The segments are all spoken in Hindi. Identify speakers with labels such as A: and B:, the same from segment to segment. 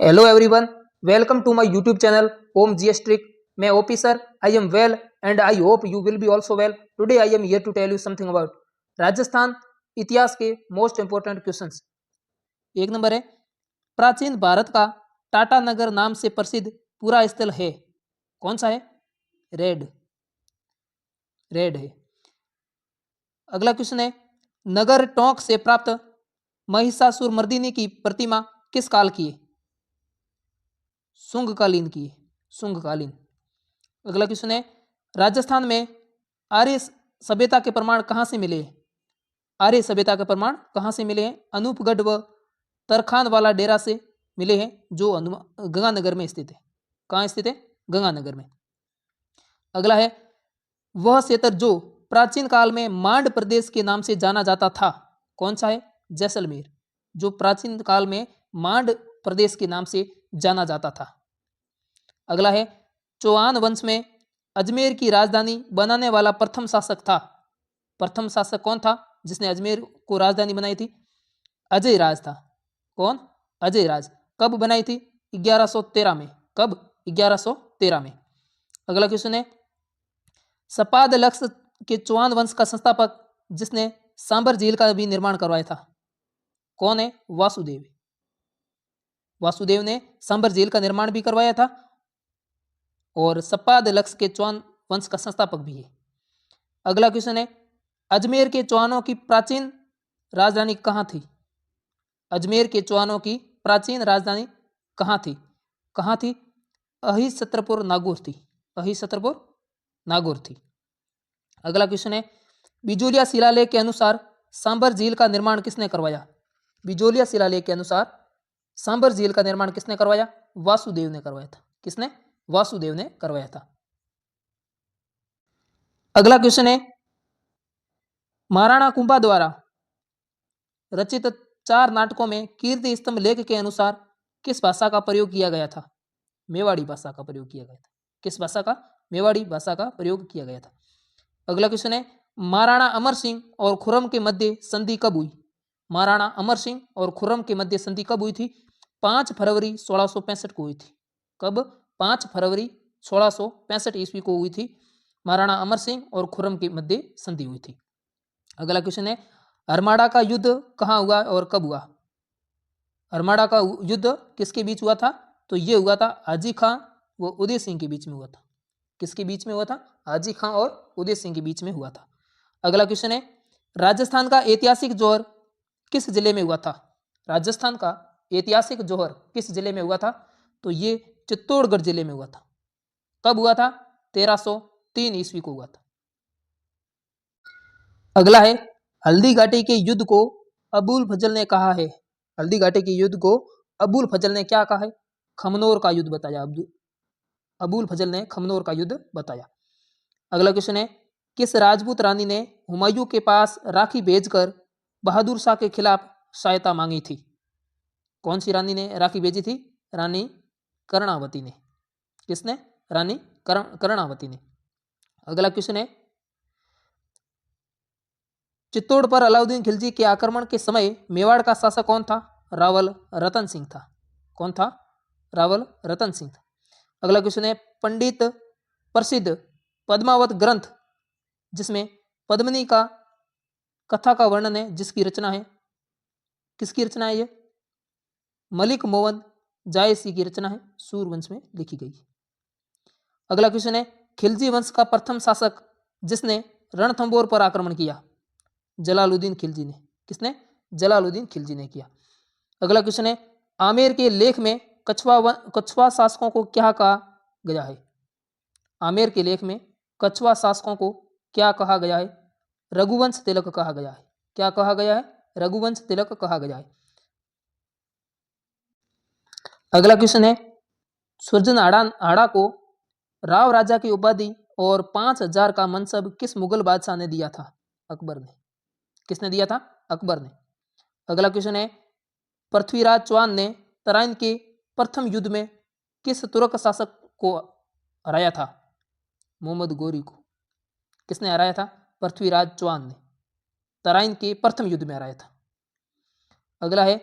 A: Hello everyone, welcome to my YouTube channel Om GS Trick. मैं OP sir, I am well and I hope you will be also well. Today I am here to tell you something about Rajasthan इतिहास के मोस्ट इंपोर्टेंट क्वेश्चंस. एक नंबर है, प्राचीन भारत का टाटा नगर नाम से प्रसिद्ध पूरा स्थल है. कौन सा है? रेड है. अगला क्वेश्चन है, नगर टोंक से प्राप्त महिषासुर मर्दिनी की प्रतिमा किस काल की है? शुंगकालीन की है. शुंगकालीन. अगला क्वेश्चन है, राजस्थान में आर्य सभ्यता के प्रमाण कहाँ से मिले? आर्य सभ्यता के प्रमाण कहाँ से मिले हैं? अनूपगढ़ व तरखान वाला डेरा से मिले हैं, जो गंगानगर में स्थित है. कहाँ स्थित है? गंगानगर में. अगला है, वह क्षेत्र जो प्राचीन काल में मांड प्रदेश के नाम से जाना जाता था, कौन सा है? जैसलमेर. जो प्राचीन काल में मांड प्रदेश के नाम से जाना जाता था. अगला है, चौहान वंश में अजमेर की राजधानी बनाने वाला प्रथम शासक था. प्रथम शासक कौन था जिसने अजमेर को राजधानी बनाई थी? अजय राज था. कौन? अजय राज. कब बनाई थी? 1113 में. कब? 1113 में. अगला क्वेश्चन है, सपाद लक्ष्य के चौहान वंश का संस्थापक जिसने सांबर झील का भी निर्माण करवाया था, कौन है? वासुदेव. वासुदेव ने सांबर झील का निर्माण भी करवाया था और सपाद लक्ष्य के चौहान वंश का संस्थापक भी है. अगला क्वेश्चन है, अजमेर के चौहानों की प्राचीन राजधानी कहाँ थी? अजमेर के चौहानों की प्राचीन राजधानी कहाँ थी? कहाँ थी? अहिछत्रपुर नागौर थी. अहिछत्रपुर नागौर थी. अगला क्वेश्चन है, बिजोलिया शिलालेख के अनुसार सांबर झील का निर्माण किसने करवाया? बिजोलिया शिलालेख के अनुसार सांबर झील का निर्माण किसने करवाया? वासुदेव ने करवाया था. किसने? वासुदेव ने करवाया था. अगला क्वेश्चन है, महाराणा कुंभा द्वारा रचित 4 नाटकों में कीर्ति स्तंभ लेख के अनुसार किस भाषा का प्रयोग किया गया था? मेवाड़ी भाषा का प्रयोग किया गया था. किस भाषा का? मेवाड़ी भाषा का प्रयोग किया गया था. अगला क्वेश्चन है, महाराणा अमर सिंह और खुर्रम के मध्य संधि कब हुई? महाराणा अमर सिंह और खुर्रम के मध्य संधि कब हुई थी? 5 फरवरी 1665 को हुई थी. कब? 5 फरवरी 1665 ईस्वी को हुई थी. महाराणा अमर सिंह और खुर्रम के मध्य संधि हुई थी. अगला क्वेश्चन है, हरमाड़ा का युद्ध कहाँ हुआ और कब हुआ? हरमाड़ा का युद्ध किसके बीच हुआ था? तो ये हुआ था हाजी खां व उदय सिंह के बीच में हुआ था. किसके बीच में हुआ था? हाजी खां और उदय सिंह के बीच में हुआ था. अगला क्वेश्चन है, राजस्थान का ऐतिहासिक जौहर किस जिले में हुआ था? राजस्थान का ऐतिहासिक जौहर किस जिले में हुआ था? तो ये चित्तौड़गढ़ जिले में हुआ था. कब हुआ था? 1303 ईस्वी को हुआ था. अगला है, हल्दी घाटी के युद्ध को अबुल फजल ने कहा है. हल्दी घाटी के युद्ध को अबुल फजल ने क्या कहा है? खमनोर का युद्ध बताया. अबुल फजल ने खमनोर का युद्ध बताया. अगला क्वेश्चन है, किस राजपूत रानी ने हुमायूं के पास राखी भेजकर बहादुर शाह के खिलाफ सहायता मांगी थी? कौन सी रानी ने राखी भेजी थी? रानी कर्णावती ने. किसने? रानी कर्णावती ने. अगला क्वेश्चन है, चित्तौड़ पर अलाउद्दीन खिलजी के आक्रमण के समय मेवाड़ का शासक कौन था? रावल रतन सिंह था. कौन था? रावल रतन सिंह था. अगला क्वेश्चन है, पंडित प्रसिद्ध पद्मावत ग्रंथ जिसमें पद्मिनी का कथा का वर्णन है, जिसकी रचना है, किसकी रचना है? ये मलिक मोहन जायसी की रचना है, सूरवंश में लिखी गई. अगला क्वेश्चन है, खिलजी वंश का प्रथम शासक जिसने रणथंबोर पर आक्रमण किया? जलालुद्दीन खिलजी ने. किसने? जलालुद्दीन खिलजी ने किया. अगला क्वेश्चन है, आमेर के लेख में कछवा शासकों को क्या कहा गया है? आमेर के लेख में कछवा शासकों को क्या कहा गया है? रघुवंश तिलक कहा गया है. क्या कहा गया है? रघुवंश तिलक कहा गया है. अगला क्वेश्चन है, सुरजन आड़ा को राव राजा की उपाधि और 5000 का मनसब किस मुगल बादशाह ने दिया था? अकबर ने. किसने दिया था? अकबर ने. अगला क्वेश्चन है, पृथ्वीराज चौहान ने तराइन के प्रथम युद्ध में किस तुर्क शासक को हराया था? मोहम्मद गोरी को. किसने हराया था? पृथ्वीराज चौहान ने तराइन के प्रथम युद्ध में हराया था. अगला है,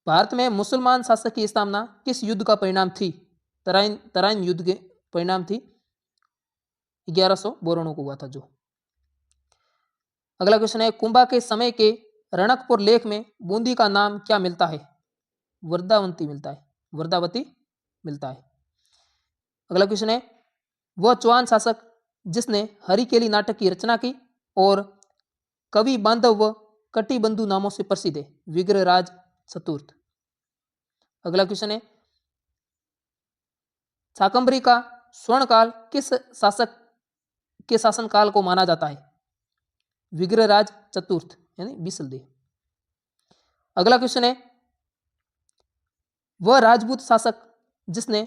A: भारत में मुसलमान शासक की स्थापना किस युद्ध का परिणाम थी? तराइन युद्ध के परिणाम थी। 1192 को हुआ था जो। अगला क्वेश्चन है, कुंभा के समय के रणकपुर लेख में बूंदी का नाम क्या मिलता है? वर्धावती मिलता है। वर्धावती मिलता है। अगला क्वेश्चन है, वह चौहान शासक जिसने हरिकेली नाटक की रचना की और कवि बांधव व कटिबंधु नामों से प्रसिद्ध है? विग्रहराज चतुर्थ। अगला क्वेश्चन है, शाकंभरी का स्वर्ण काल किस शासक के शासन काल को माना जाता है? विग्रहराज चतुर्थ यानी बिसलदेव। अगला क्वेश्चन है, वह राजपूत शासक जिसने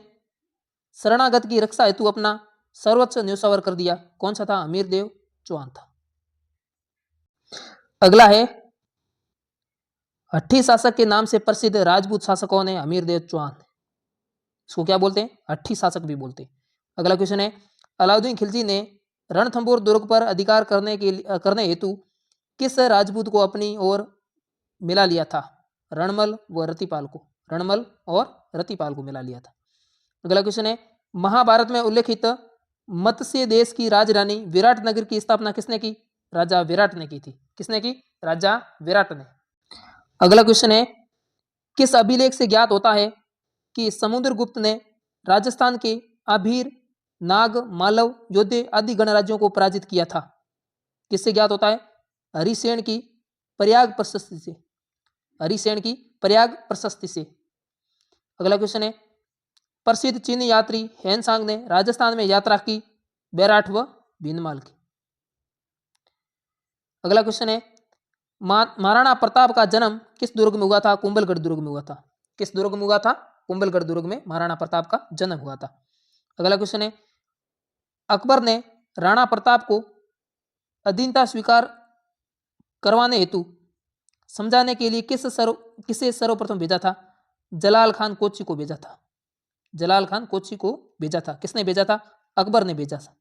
A: शरणागत की रक्षा हेतु अपना सर्वोच्च न्योछावर कर दिया, कौन सा था? अमीरदेव चौहान था। अगला है, हट्ठी शासक के नाम से प्रसिद्ध राजपूत शासकों ने अमीरदेव चौहान, इसको क्या बोलते हैं? हट्ठी शासक भी बोलते हैं। अगला क्वेश्चन है, अलाउद्दीन खिलजी ने रणथंभौर दुर्ग पर अधिकार करने हेतु किस राजपूत को अपनी ओर मिला लिया था? रणमल व रतिपाल को। रणमल और रतिपाल को मिला लिया था। अगला क्वेश्चन है, महाभारत में उल्लेखित मत्स्य देश की राजधानी विराटनगर की स्थापना किसने की? राजा विराट ने की थी। किसने की? राजा विराट ने। अगला क्वेश्चन है, किस अभिलेख से ज्ञात होता है कि समुद्रगुप्त ने राजस्थान के आभीर, नाग, मालव, योद्धे आदि गणराज्यों को पराजित किया था? किससे ज्ञात होता है? हरिसेन की प्रयाग प्रशस्ति से। हरिसेन की प्रयाग प्रशस्ति से। अगला क्वेश्चन है, प्रसिद्ध चीनी यात्री हेनसांग ने राजस्थान में यात्रा की? बैराठ व भीनमाल की। अगला क्वेश्चन है, महाराणा प्रताप का जन्म किस दुर्ग में हुआ था? कुंभलगढ़ दुर्ग में हुआ था। किस दुर्ग में हुआ था? कुंभलगढ़ दुर्ग में महाराणा प्रताप का जन्म हुआ था। अगला क्वेश्चन है, अकबर ने राणा प्रताप को अधीनता स्वीकार करवाने हेतु समझाने के लिए किसे सर्वप्रथम भेजा था? जलाल खान कोची को भेजा था। जलाल खान कोची को भेजा था। किसने भेजा था? अकबर ने भेजा था।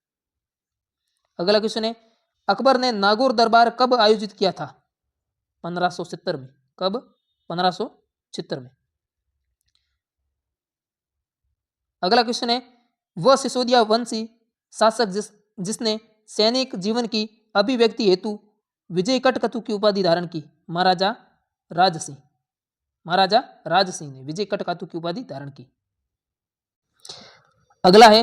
A: अगला क्वेश्चन है, अकबर ने नागौर दरबार कब आयोजित किया था? 1570 में। कब? 1570 में। अगला क्वेश्चन है, वह सिसोदिया वंशी शासक जिसने सैनिक जीवन की अभिव्यक्ति हेतु विजय कटकतु की उपाधि धारण की? महाराजा राजसिंह। महाराजा राजसिंह ने विजय कटकतु की उपाधि धारण की। अगला है,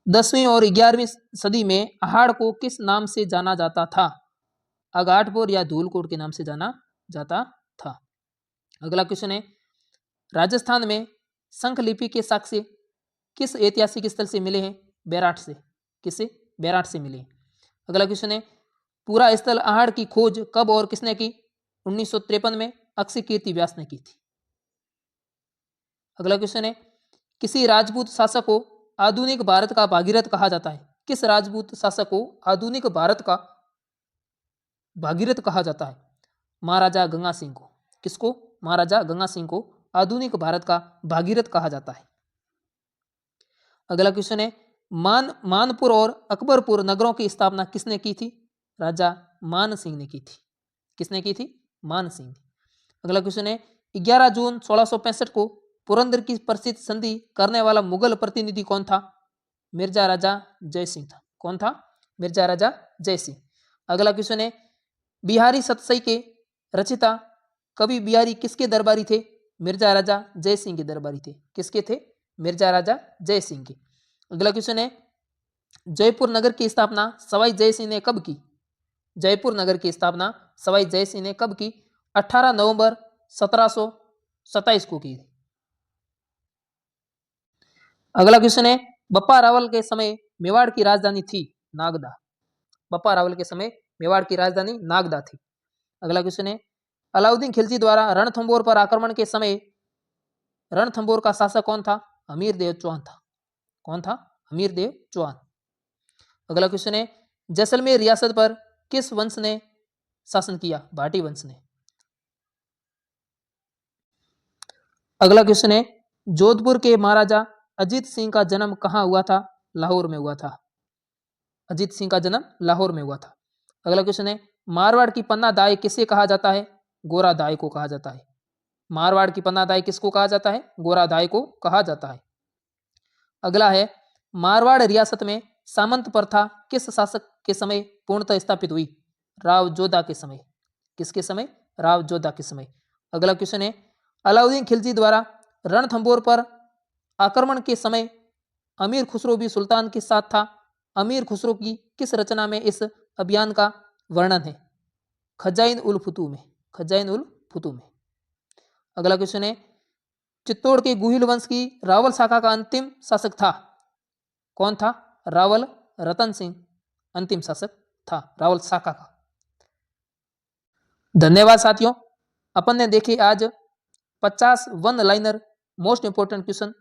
A: 10वीं और 11वीं सदी में अहाड़ को किस नाम से जाना जाता था? अगाटपुर या धूलकोट के नाम से जाना जाता था। अगला क्वेश्चन है, राजस्थान में शंख लिपि के साक्ष्य किस ऐतिहासिक स्थल से मिले हैं? बैराठ से। किससे? बैराठ से मिले। अगला क्वेश्चन है, पूरा स्थल अहाड़ की खोज कब और किसने की? 1953 में अक्षय कीर्ति व्यास ने की थी। अगला क्वेश्चन है, किसी राजपूत शासक को आधुनिक भारत का भागीरथ कहा जाता है? किस राजपूत शासक को आधुनिक भारत का भागीरथ कहा जाता है? महाराजा गंगा सिंह को। किसको? महाराजा गंगा सिंह को आधुनिक भारत का भागीरथ कहा जाता है। अगला क्वेश्चन है, मानपुर और अकबरपुर नगरों की स्थापना किसने की थी? राजा मान सिंह ने की थी। किसने की थी? मान सिंह ने। अगला क्वेश्चन है, 11 जून 1665 को पुरंदर की प्रसिद्ध संधि करने वाला मुगल प्रतिनिधि कौन था? मिर्जा राजा जय सिंह था। कौन था? मिर्जा राजा जय सिंह। अगला क्वेश्चन है, बिहारी सतसई के रचिता कवि बिहारी किसके दरबारी थे? मिर्जा राजा जय सिंह के दरबारी थे। किसके थे? मिर्जा राजा जय सिंह के। अगला क्वेश्चन है, जयपुर नगर की स्थापना सवाई जय सिंह ने कब की? जयपुर नगर की स्थापना सवाई जय सिंह ने कब की? 18 नवंबर 1727 को की। अगला क्वेश्चन है, बप्पा रावल के समय मेवाड़ की राजधानी थी? नागदा। बप्पा रावल के समय मेवाड़ की राजधानी नागदा थी। अगला क्वेश्चन है, अलाउद्दीन खिलजी द्वारा रणथंभौर पर आक्रमण के समय रणथंभौर का शासक कौन था? अमीरदेव चौहान था। कौन था? अमीरदेव चौहान। अगला क्वेश्चन है, जैसलमेर रियासत पर किस वंश ने शासन किया? भाटी वंश ने। अगला क्वेश्चन है, जोधपुर के महाराजा अजीत सिंह का जन्म कहाँ हुआ था? लाहौर में हुआ था। अजीत सिंह का जन्म लाहौर में हुआ था। अगला क्वेश्चन है, मारवाड़ की पन्ना दाई किसे कहा जाता है? गोरा दाई को कहा जाता है। मारवाड़ की पन्नादाई किसको कहा जाता है? गोरादाई को कहा जाता है। अगला है, मारवाड़ रियासत में सामंत प्रथा किस शासक के समय पूर्णतः स्थापित हुई? राव जोधा के समय। किसके समय? राव जोधा के समय। अगला क्वेश्चन है, अलाउद्दीन खिलजी द्वारा रणथंबोर पर आक्रमण के समय अमीर खुसरो भी सुल्तान के साथ था। अमीर खुसरो की किस रचना में इस अभियान का वर्णन है? खजाइन उल फुतू में। खजाइन उल फुतू में। अगला क्वेश्चन है, चित्तौड़ के गुहिल वंश की रावल शाखा का अंतिम शासक था। कौन था? रावल रतन सिंह अंतिम शासक था रावल शाखा का। धन्यवाद साथियों, अपन ने देखे आज 50 one liner most important question